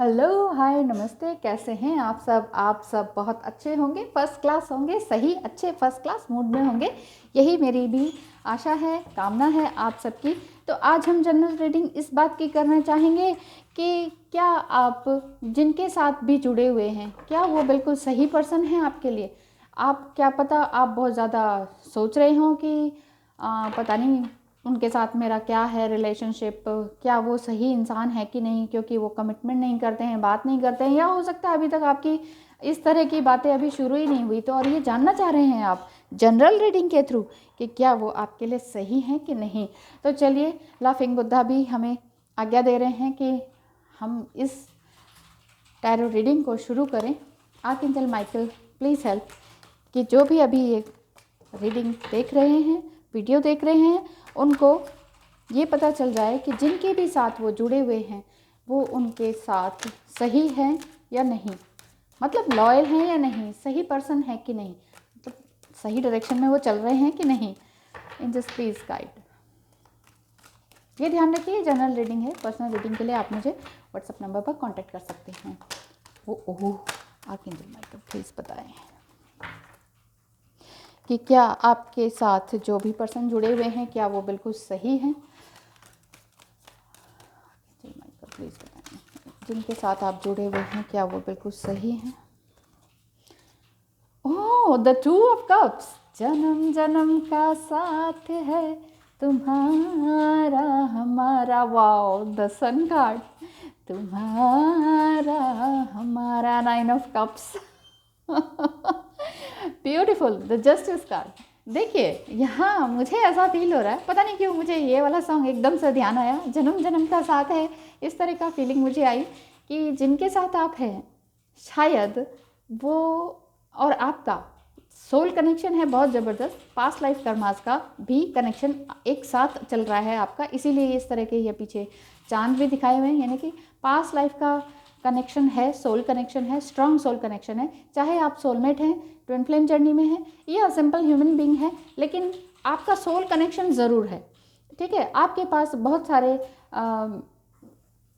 Hello, हाय, नमस्ते। कैसे हैं आप सब? आप सब बहुत अच्छे होंगे, फर्स्ट क्लास होंगे, सही अच्छे फर्स्ट क्लास मूड में होंगे। यही मेरी भी आशा है, कामना है आप सबकी। तो आज हम जनरल रीडिंग इस बात की करना चाहेंगे कि क्या आप जिनके साथ भी जुड़े हुए हैं, क्या वो बिल्कुल सही पर्सन हैं आपके लिए? आप क्या पता आप बहुत ज़्यादा सोच रहे हो कि पता नहीं उनके साथ मेरा क्या है रिलेशनशिप, क्या वो सही इंसान है कि नहीं, क्योंकि वो कमिटमेंट नहीं करते हैं, बात नहीं करते हैं, या हो सकता है अभी तक आपकी इस तरह की बातें अभी शुरू ही नहीं हुई। तो और ये जानना चाह रहे हैं आप जनरल रीडिंग के थ्रू कि क्या वो आपके लिए सही हैं कि नहीं। तो चलिए, लाफिंग बुद्धा भी हमें आज्ञा दे रहे हैं कि हम इस टैरो रीडिंग को शुरू करें। आर्कएंजल माइकल, प्लीज़ हेल्प कि जो भी अभी ये रीडिंग देख रहे हैं, वीडियो देख रहे हैं, उनको ये पता चल जाए कि जिनके भी साथ वो जुड़े हुए हैं वो उनके साथ सही है या नहीं, मतलब लॉयल हैं या नहीं, सही पर्सन है कि नहीं, मतलब सही डायरेक्शन में वो चल रहे हैं कि नहीं। In just please guide. ये ध्यान रखिए, जनरल रीडिंग है। पर्सनल रीडिंग के लिए आप मुझे व्हाट्सएप नंबर पर कांटेक्ट कर सकते हैं। ओह आर्कएंजल माइकल, प्लीज़ बताएं कि क्या आपके साथ जो भी पर्सन जुड़े हुए हैं क्या वो बिल्कुल सही हैं। प्लीज़ बताएं जिनके साथ आप जुड़े हुए हैं क्या वो बिल्कुल सही हैं। ओह, द टू ऑफ कप्स, जन्म जन्म का साथ है तुम्हारा हमारा। वाओ, द सन कार्ड, तुम्हारा हमारा। Nine of cups beautiful, the justice card. देखिए, यहाँ मुझे ऐसा फील हो रहा है, पता नहीं क्यों मुझे ये वाला सॉन्ग एकदम से ध्यान आया, जन्म जन्म का साथ है, इस तरह का फीलिंग मुझे आई कि जिनके साथ आप हैं शायद वो और आपका सोल कनेक्शन है बहुत ज़बरदस्त। पास्ट लाइफ कर्मास का भी कनेक्शन एक साथ चल रहा है आपका, इसीलिए इस तरह के ये पीछे चांद भी दिखाए हुए हैं, यानी कि पास्ट लाइफ का कनेक्शन है, सोल कनेक्शन है, स्ट्रॉन्ग सोल कनेक्शन है। चाहे आप सोलमेट हैं, ट्विन फ्लेम जर्नी में हैं, या सिंपल ह्यूमन बीइंग है, लेकिन आपका सोल कनेक्शन ज़रूर है। ठीक है, आपके पास बहुत सारे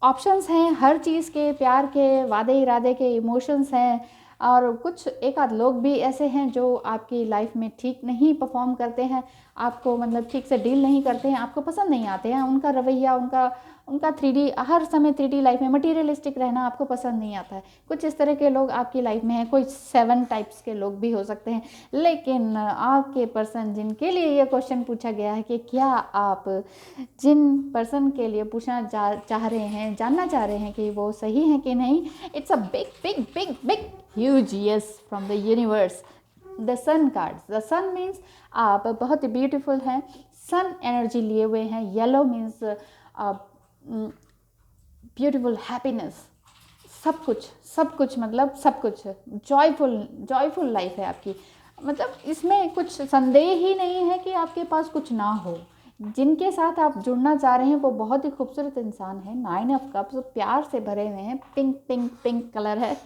ऑप्शंस हैं हर चीज़ के, प्यार के, वादे इरादे के, इमोशंस हैं, और कुछ एक आध लोग भी ऐसे हैं जो आपकी लाइफ में ठीक नहीं परफॉर्म करते हैं, आपको मतलब ठीक से डील नहीं करते हैं, आपको पसंद नहीं आते हैं, उनका रवैया, उनका उनका 3D, हर समय 3D लाइफ में मटीरियलिस्टिक रहना आपको पसंद नहीं आता है। कुछ इस तरह के लोग आपकी लाइफ में हैं, कोई 7 टाइप्स के लोग भी हो सकते हैं। लेकिन आपके पर्सन जिनके लिए ये क्वेश्चन पूछा गया है कि क्या आप जिन पर्सन के लिए पूछना चाह रहे हैं, जानना चाह रहे हैं कि वो सही है कि नहीं, it's a big big big big huge yes from the universe. The sun cards, the sun means आप बहुत ब्यूटीफुल हैं, सन एनर्जी लिए हुए हैं। येलो मीन्स ब्यूटीफुल, हैप्पीनेस, सब कुछ मतलब सब कुछ जॉयफुल लाइफ है आपकी। मतलब इसमें कुछ संदेह ही नहीं है कि आपके पास कुछ ना हो। जिनके साथ आप जुड़ना चाह रहे हैं वो बहुत ही खूबसूरत इंसान है। 9 ऑफ कप्स प्यार से भरे हुए हैं, पिंक पिंक पिंक कलर है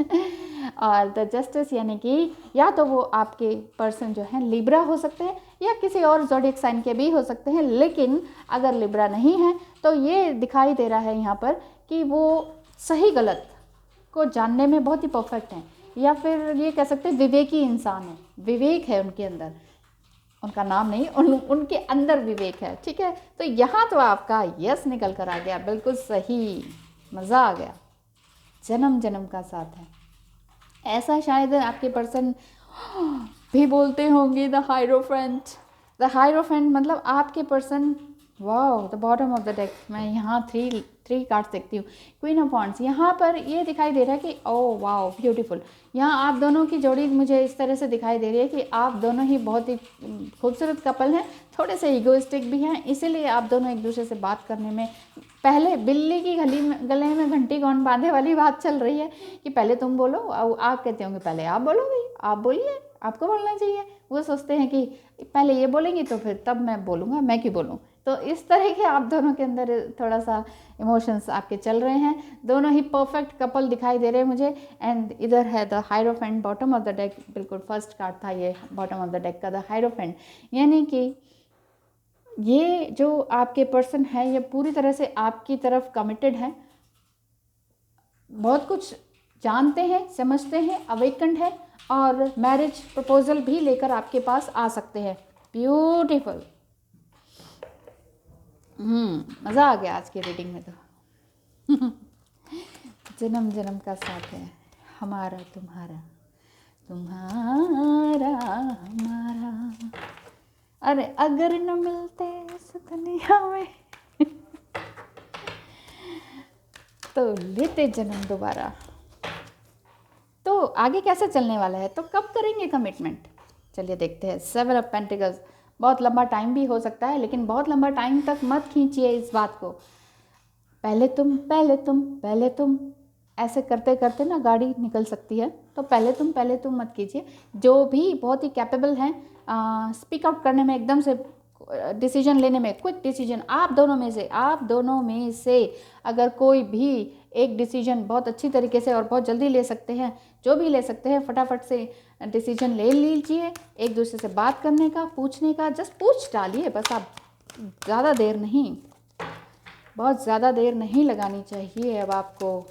और द जस्टिस, यानी कि या तो वो आपके पर्सन जो है लिब्रा हो सकते हैं या किसी और ज़ोडिएक साइन के भी हो सकते हैं। लेकिन अगर लिब्रा नहीं है तो ये दिखाई दे रहा है यहाँ पर कि वो सही गलत को जानने में बहुत ही परफेक्ट हैं, या फिर ये कह सकते हैं विवेकी इंसान है, विवेक है उनके अंदर, उनका नाम नहीं, उनके अंदर विवेक है। ठीक है, तो यहाँ तो आपका यस निकल कर आ गया, बिल्कुल सही, मज़ा आ गया। जन्म जन्म का साथ है, ऐसा शायद आपके पर्सन भी बोलते होंगे। द हायरोफेंट, द हायरोफेंट मतलब आपके पर्सन, वाह, the bottom of the deck. मैं यहाँ थ्री कार्ड्स देखती हूँ। क्वीन ऑफ वॉन्ड्स, यहाँ पर ये दिखाई दे रहा है कि ओह वाह ब्यूटीफुल, यहाँ आप दोनों की जोड़ी मुझे इस तरह से दिखाई दे रही है कि आप दोनों ही बहुत ही खूबसूरत कपल हैं, थोड़े से ईगोइस्टिक भी हैं, इसीलिए आप दोनों एक दूसरे से बात करने में, पहले बिल्ली की गले में घंटी कौन बांधे वाली बात चल रही है कि पहले तुम बोलो, और आप कहते होंगे पहले आप बोलो, भाई आप बोलिए, आपको बोलना चाहिए। वो सोचते हैं कि पहले ये बोलेंगी तो फिर तब मैं बोलूँगा, मैं क्यों बोलूँ। तो इस तरह के आप दोनों के अंदर थोड़ा सा इमोशंस आपके चल रहे हैं। दोनों ही परफेक्ट कपल दिखाई दे रहे हैं मुझे। एंड इधर है the hierophant, bottom of the deck, बिल्कुल फर्स्ट कार्ड था ये बॉटम ऑफ द डेक का, द हायरोफेंट, यानी कि ये जो आपके पर्सन है ये पूरी तरह से आपकी तरफ कमिटेड है, बहुत कुछ जानते हैं, समझते हैं, अवेकन्ड है और मैरिज प्रपोजल भी लेकर आपके पास आ सकते हैं। ब्यूटीफुल। मज़ा आ गया आज की रीडिंग में तो। जन्म जन्म का साथ है हमारा तुम्हारा, तुम्हारा हमारा। अरे अगर न मिलते इस दुनिया में तो लेते जन्म दोबारा। तो आगे कैसे चलने वाला है, तो कब करेंगे कमिटमेंट, चलिए देखते हैं। 7 ऑफ पेंटिकल्स, बहुत लंबा टाइम भी हो सकता है, लेकिन बहुत लंबा टाइम तक मत खींचिए इस बात को। पहले तुम पहले तुम पहले तुम ऐसे करते करते ना गाड़ी निकल सकती है। तो पहले तुम मत कीजिए। जो भी बहुत ही कैपेबल हैं स्पीक आउट करने में, एकदम से डिसीजन लेने में, क्विक डिसीजन, आप दोनों में से अगर कोई भी एक डिसीजन बहुत अच्छी तरीके से और बहुत जल्दी ले सकते हैं, जो भी ले सकते हैं, फटाफट से डिसीजन ले लीजिए। एक दूसरे से बात करने का, पूछने का, जस्ट पूछ डालिए बस। आप ज़्यादा देर नहीं, बहुत ज़्यादा देर नहीं लगानी चाहिए अब आपको,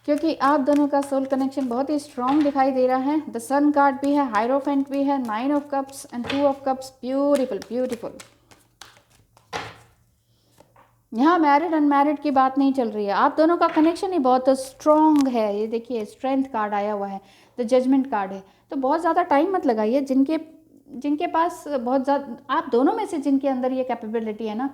क्योंकि आप दोनों का सोल कनेक्शन बहुत ही स्ट्रॉन्ग दिखाई दे रहा है। द सन कार्ड भी है, हायरोफेंट भी है, 9 of cups and 2 of cups. Beautiful beautiful. यहाँ मैरिड अनमैरिड की बात नहीं चल रही है, आप दोनों का कनेक्शन ही बहुत स्ट्रॉन्ग है। ये देखिए स्ट्रेंथ कार्ड आया हुआ है, द जजमेंट कार्ड है। तो बहुत ज़्यादा टाइम मत लगाइए। जिनके पास बहुत ज़्यादा, आप दोनों में से जिनके अंदर ये कैपेबिलिटी है ना,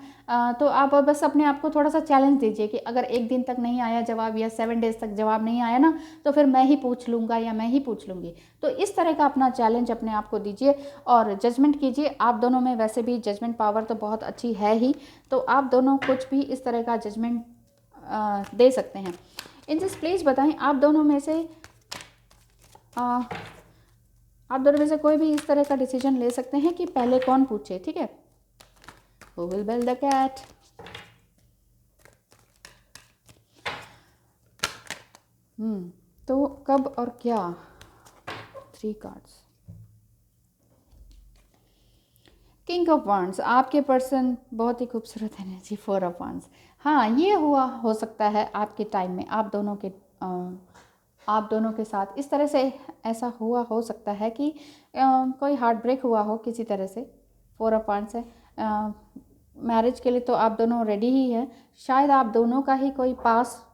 तो आप बस अपने आप को थोड़ा सा चैलेंज दीजिए कि अगर एक दिन तक नहीं आया जवाब या 7 डेज तक जवाब नहीं आया ना, तो फिर मैं ही पूछ लूँगा या मैं ही पूछ लूँगी। तो इस तरह का अपना चैलेंज अपने आप को दीजिए और जजमेंट कीजिए। आप दोनों में वैसे भी जजमेंट पावर तो बहुत अच्छी है ही, तो आप दोनों कुछ भी इस तरह का जजमेंट दे सकते हैं। एंजल्स प्लीज़ बताएं, आप दोनों में से कोई भी इस तरह का डिसीजन ले सकते हैं कि पहले कौन पूछे, ठीक है। Who will build the cat? तो कब और क्या। 3 कार्ड्स। किंग ऑफ वांड्स, आपके पर्सन बहुत ही खूबसूरत एनर्जी। 4 ऑफ वांड्स, हाँ ये हो सकता है आपके टाइम में आप दोनों के साथ इस तरह से ऐसा हो सकता है कि कोई हार्ट ब्रेक हुआ हो किसी तरह से। 4 ऑफ वांड्स है, मैरिज के लिए तो आप दोनों रेडी ही हैं। शायद आप दोनों का ही कोई पास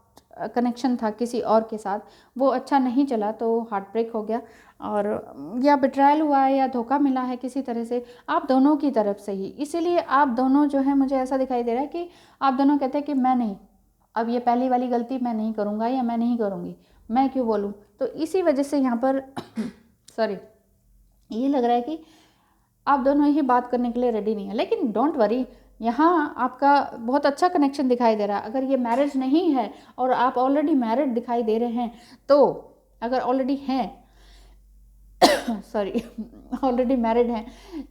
कनेक्शन था किसी और के साथ, वो अच्छा नहीं चला तो हार्ट ब्रेक हो गया, और या बिट्रायल हुआ है या धोखा मिला है किसी तरह से आप दोनों की तरफ से ही। इसीलिए आप दोनों जो है, मुझे ऐसा दिखाई दे रहा है कि आप दोनों कहते हैं कि मैं नहीं, अब ये पहली वाली गलती मैं नहीं करूँगा या मैं नहीं करूँगी, मैं क्यों बोलूँ। तो इसी वजह से यहाँ पर सॉरी, ये लग रहा है कि आप दोनों ही बात करने के लिए रेडी नहीं है। लेकिन डोंट वरी, यहाँ आपका बहुत अच्छा कनेक्शन दिखाई दे रहा है। अगर ये मैरिज नहीं है और आप ऑलरेडी मैरिड दिखाई दे रहे हैं, तो अगर ऑलरेडी हैं सॉरी ऑलरेडी मैरिड हैं,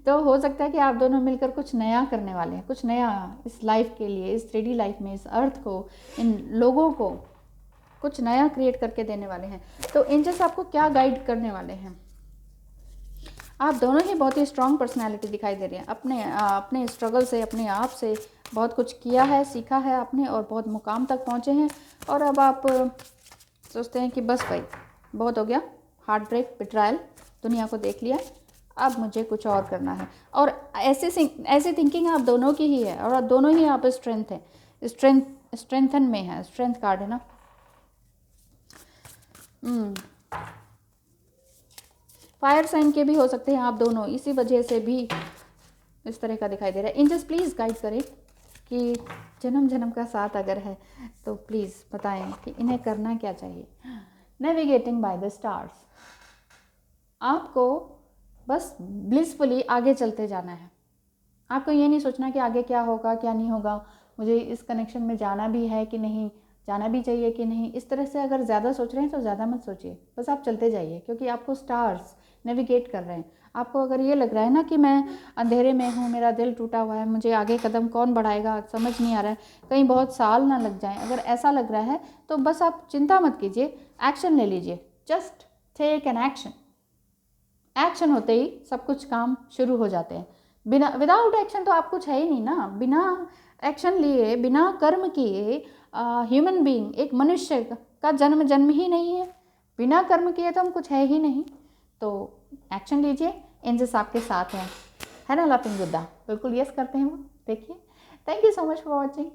तो हो सकता है कि आप दोनों मिलकर कुछ नया करने वाले हैं, कुछ नया इस लाइफ के लिए, इस 3D लाइफ में, इस अर्थ को, इन लोगों को कुछ नया क्रिएट करके देने वाले हैं। तो एंजल्स आपको क्या गाइड करने वाले हैं। आप दोनों ही बहुत ही स्ट्रॉन्ग पर्सनैलिटी दिखाई दे रही हैं। अपने स्ट्रगल से, अपने आप से बहुत कुछ किया है, सीखा है आपने, और बहुत मुकाम तक पहुँचे हैं। और अब आप सोचते हैं कि बस भाई बहुत हो गया, हार्ट ब्रेक, बिट्रायल, दुनिया को देख लिया, अब मुझे कुछ और करना है। और ऐसी थिंकिंग आप दोनों की ही है, और दोनों ही आप स्ट्रेंथन में है। स्ट्रेंथ कार्ड है ना। फायर साइन के भी हो सकते हैं आप दोनों, इसी वजह से भी इस तरह का दिखाई दे रहा है। एंजल्स प्लीज़ गाइड करें कि जन्म जन्म का साथ अगर है तो प्लीज़ बताएं कि इन्हें करना क्या चाहिए। नेविगेटिंग बाय द स्टार्स, आपको बस ब्लिसफुली आगे चलते जाना है। आपको ये नहीं सोचना कि आगे क्या होगा क्या नहीं होगा, मुझे इस कनेक्शन में जाना भी है कि नहीं, जाना भी चाहिए कि नहीं। इस तरह से अगर ज़्यादा सोच रहे हैं तो ज़्यादा मत सोचिए, बस आप चलते जाइए, क्योंकि आपको स्टार्स नेविगेट कर रहे हैं। आपको अगर ये लग रहा है ना कि मैं अंधेरे में हूँ, मेरा दिल टूटा हुआ है, मुझे आगे कदम कौन बढ़ाएगा, समझ नहीं आ रहा है, कहीं बहुत साल ना लग जाएं, अगर ऐसा लग रहा है तो बस आप चिंता मत कीजिए, एक्शन ले लीजिए। Just take an action. Action होते ही सब कुछ काम शुरू हो जाते हैं। विदाउट एक्शन तो आप कुछ है ही नहीं ना। बिना एक्शन लिए, बिना कर्म किए ह्यूमन बीइंग, एक मनुष्य का जन्म ही नहीं है, बिना कर्म किए तो हम कुछ है ही नहीं। तो एक्शन लीजिए, एंजल्स आपके साथ हैं, है ना। लाफिंग बुद्धा, बिल्कुल यस करते हैं वो। देखिए, thank you so much for watching.